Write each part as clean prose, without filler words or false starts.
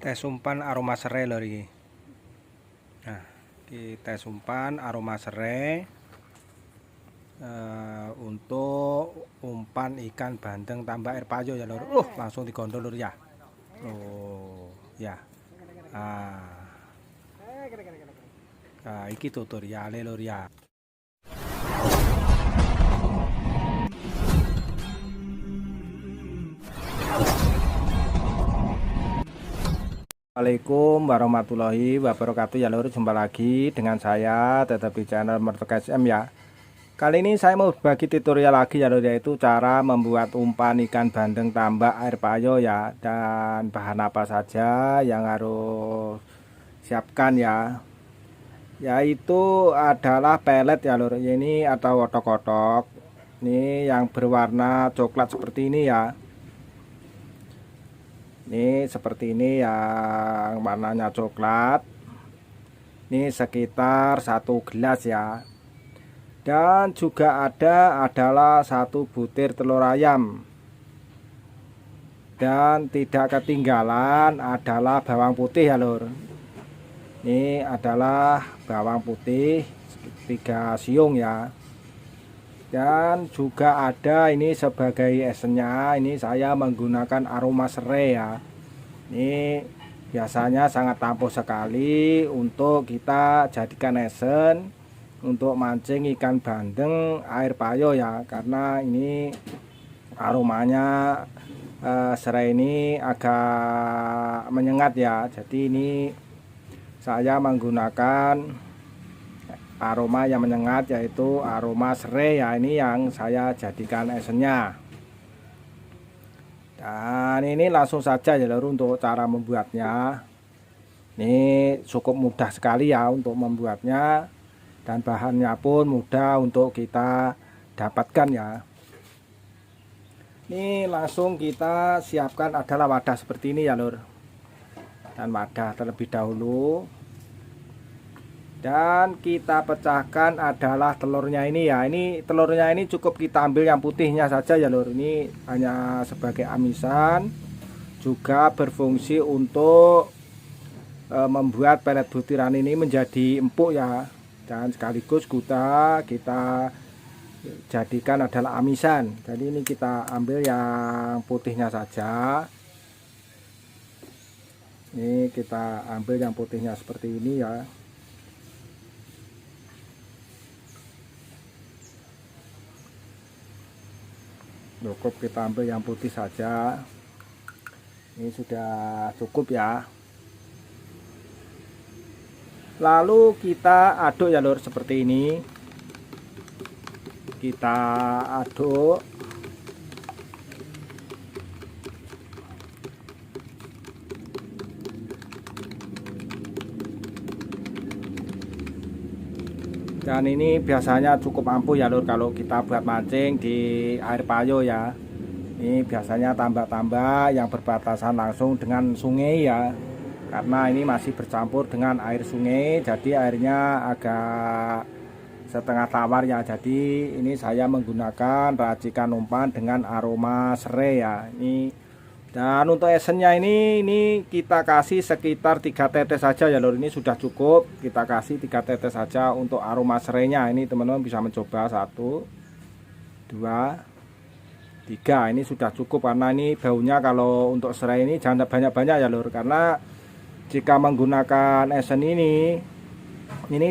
Teh umpan aroma serai lho iki. Nah, iki teh umpan aroma serai untuk umpan ikan bandeng tambah air payo ya lur. Langsung digondol lur ya. Oh, ya. Iki tutoriale lur ya. Assalamualaikum warahmatullahi wabarakatuh ya lur, jumpa lagi dengan saya tetap di channel Mertek SM ya. Kali ini saya mau bagi tutorial lagi ya lur, yaitu cara membuat umpan ikan bandeng tambak air payo ya. Dan bahan apa saja yang harus siapkan ya, yaitu adalah pelet ya lur, ini atau otok-otok ini yang berwarna coklat seperti ini ya. Ini seperti ini yang warnanya coklat. Ini sekitar 1 gelas ya. Dan juga adalah 1 butir telur ayam. Dan tidak ketinggalan adalah bawang putih ya lur. Ini adalah bawang putih 3 siung ya. Dan juga ada ini sebagai esennya, ini saya menggunakan aroma serai ya. Ini biasanya sangat ampuh sekali untuk kita jadikan esen untuk mancing ikan bandeng air payo ya, karena ini aromanya serai ini agak menyengat ya. Jadi ini saya menggunakan aroma yang menyengat, yaitu aroma serai ya, ini yang saya jadikan esennya. Dan ini langsung saja ya lur untuk cara membuatnya. Ini cukup mudah sekali ya untuk membuatnya, dan bahannya pun mudah untuk kita dapatkan ya. Ini langsung kita siapkan adalah wadah seperti ini ya lur. Dan wadah terlebih dahulu, dan kita pecahkan adalah telurnya ini ya. Ini telurnya ini cukup kita ambil yang putihnya saja ya lur. Ini hanya sebagai amisan, juga berfungsi untuk membuat pelet butiran ini menjadi empuk ya. Dan sekaligus kita jadikan adalah amisan. Jadi ini kita ambil yang putihnya saja. Ini kita ambil yang putihnya seperti ini ya. Cukup kita ambil yang putih saja. Ini sudah cukup ya. Lalu kita aduk ya lur, seperti ini. Kita aduk. Dan ini biasanya cukup ampuh ya lur kalau kita buat mancing di air payo ya. Ini biasanya tambak-tambak yang berbatasan langsung dengan sungai ya. Karena ini masih bercampur dengan air sungai, jadi airnya agak setengah tawar ya. Jadi ini saya menggunakan racikan umpan dengan aroma serai ya. Dan untuk esennya ini kita kasih sekitar 3 tetes saja ya lur. Ini sudah cukup, kita kasih 3 tetes saja untuk aroma serainya. Ini teman-teman bisa mencoba 1, 2, 3. Ini sudah cukup, karena ini baunya kalau untuk serai ini jangan banyak-banyak ya lur. Karena jika menggunakan esen ini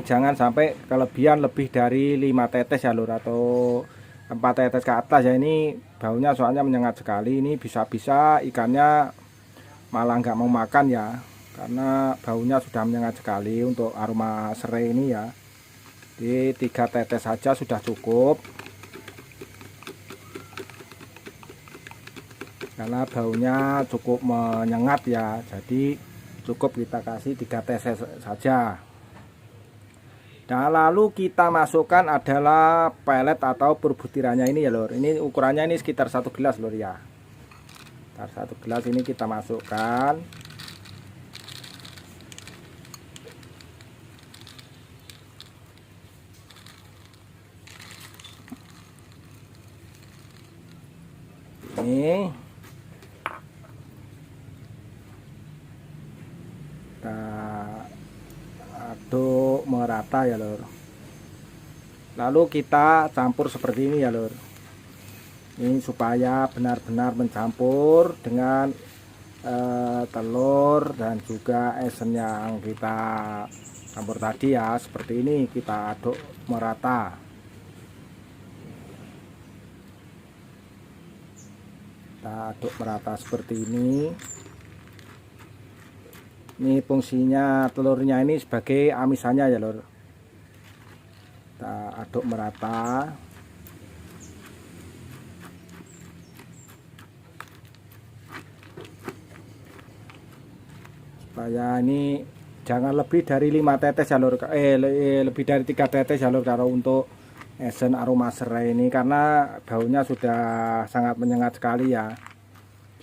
jangan sampai kelebihan lebih dari 5 tetes ya lur, atau 4 tetes ke atas ya. Ini baunya soalnya menyengat sekali. Ini bisa-bisa ikannya malah nggak mau makan ya, karena baunya sudah menyengat sekali untuk aroma serai ini ya. Di 3 tetes saja sudah cukup, karena baunya cukup menyengat ya. Jadi cukup kita kasih 3 tetes saja. Nah, lalu kita masukkan adalah pelet atau perbutirannya ini ya lur. Ini ukurannya ini sekitar 1 gelas lur ya. Sekitar 1 gelas ini kita masukkan. Ini kita aduk merata ya lur. Lalu kita campur seperti ini ya lur. Ini supaya benar-benar mencampur dengan telur dan juga esen yang kita campur tadi ya. Seperti ini kita aduk merata. Kita aduk merata seperti ini. Ini fungsinya telurnya ini sebagai amisannya ya lur. Kita aduk merata. Supaya ini jangan lebih dari 5 tetes ya lur, lebih dari 3 tetes ya lur kalau untuk esen aroma serai ini, karena baunya sudah sangat menyengat sekali ya.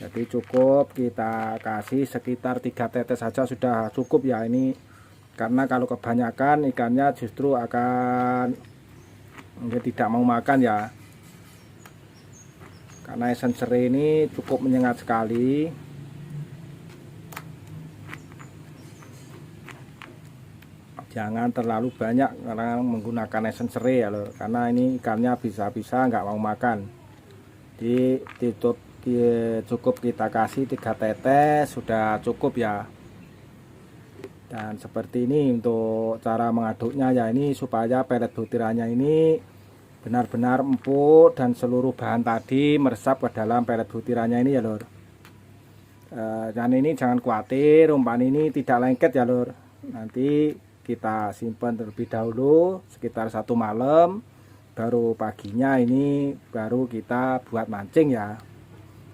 Jadi cukup kita kasih sekitar 3 tetes saja sudah cukup ya ini, karena kalau kebanyakan ikannya justru akan tidak mau makan ya, karena esen serai ini cukup menyengat sekali. Jangan terlalu banyak karena menggunakan esen serai ya lur, karena ini ikannya bisa-bisa nggak mau makan. Cukup kita kasih 3 tetes sudah cukup ya. Dan seperti ini untuk cara mengaduknya ya, ini supaya pelet butirannya ini benar-benar empuk dan seluruh bahan tadi meresap ke dalam pelet butirannya ini ya lur. Dan ini jangan khawatir umpan ini tidak lengket ya lur. Nanti kita simpan terlebih dahulu sekitar 1 malam, baru paginya ini baru kita buat mancing ya.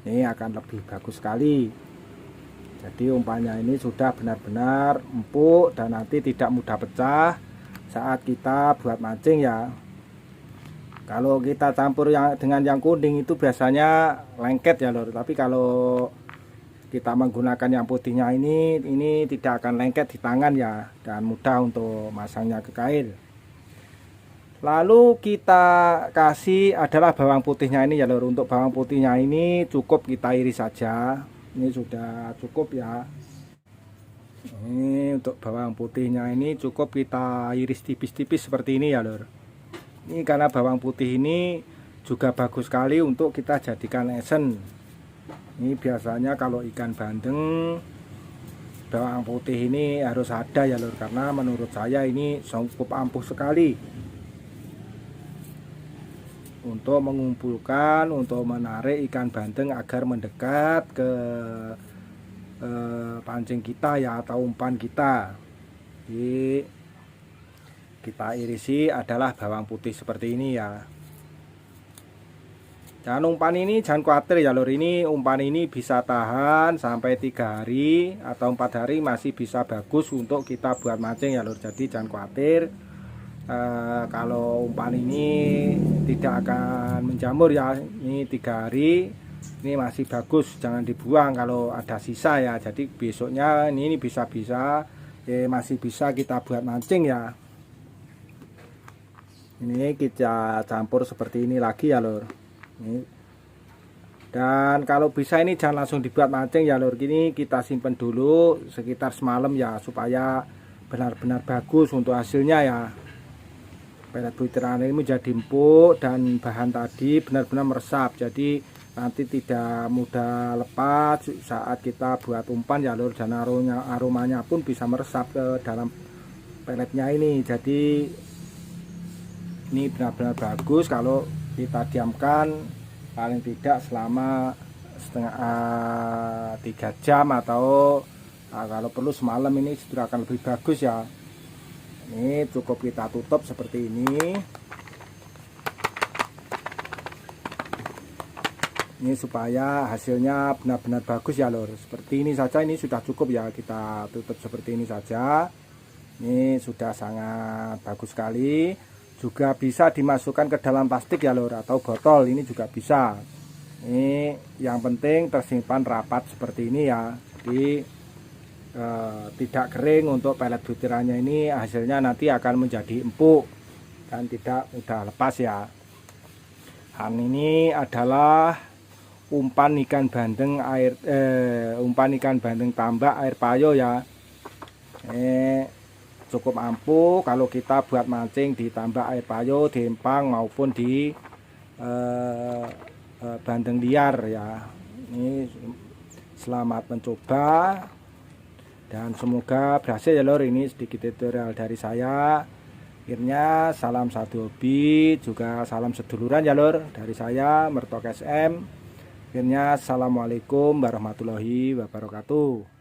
Ini akan lebih bagus sekali. Jadi umpannya ini sudah benar-benar empuk dan nanti tidak mudah pecah saat kita buat mancing ya. Kalau kita campur dengan yang kuning itu biasanya lengket ya lor, tapi kalau kita menggunakan yang putihnya ini tidak akan lengket di tangan ya, dan mudah untuk masangnya ke kail. Lalu kita kasih adalah bawang putihnya ini ya lor. Untuk bawang putihnya ini cukup kita iris saja. Ini sudah cukup ya. Ini untuk bawang putihnya ini cukup kita iris tipis-tipis seperti ini ya lor. Ini karena bawang putih ini juga bagus sekali untuk kita jadikan esen. Ini biasanya kalau ikan bandeng bawang putih ini harus ada ya lur, karena menurut saya ini cukup ampuh sekali untuk mengumpulkan, untuk menarik ikan bandeng agar mendekat ke pancing kita ya, atau umpan kita. Jadi kita irisi adalah bawang putih seperti ini ya. Dan umpan ini jangan khawatir ya lur, ini umpan ini bisa tahan sampai 3 hari atau 4 hari masih bisa bagus untuk kita buat mancing ya lur. Jadi jangan khawatir kalau umpan ini tidak akan menjamur ya. Ini 3 hari ini masih bagus, jangan dibuang kalau ada sisa ya. Jadi besoknya ini bisa-bisa masih bisa kita buat mancing ya. Ini kita campur seperti ini lagi ya lur. Ini. Dan kalau bisa ini jangan langsung dibuat mancing ya lur, gini kita simpan dulu sekitar semalam ya, supaya benar-benar bagus untuk hasilnya ya. Pelet butiran ini menjadi empuk dan bahan tadi benar-benar meresap, jadi nanti tidak mudah lepas saat kita buat umpan ya lur, dan aromanya pun bisa meresap ke dalam peletnya ini. Jadi ini benar-benar bagus kalau kita diamkan paling tidak selama 3 jam atau kalau perlu semalam, ini sudah akan lebih bagus ya. Ini cukup kita tutup seperti ini. Ini supaya hasilnya benar-benar bagus ya lor. Seperti ini saja, ini sudah cukup ya, kita tutup seperti ini saja. Ini sudah sangat bagus sekali. Juga bisa dimasukkan ke dalam plastik ya lor, atau botol, ini juga bisa. Ini yang penting tersimpan rapat seperti ini ya, jadi tidak kering. Untuk pelet butirannya ini hasilnya nanti akan menjadi empuk dan tidak mudah lepas ya. Dan ini adalah umpan ikan bandeng tambak air payo ya. Ini cukup ampuh kalau kita buat mancing di tambak air payo, di empang maupun di bandeng liar ya. Ini selamat mencoba dan semoga berhasil ya lor. Ini sedikit tutorial dari saya. Akhirnya salam satu hobi, juga salam seduluran ya lor dari saya Mertok SM. Akhirnya assalamualaikum warahmatullahi wabarakatuh.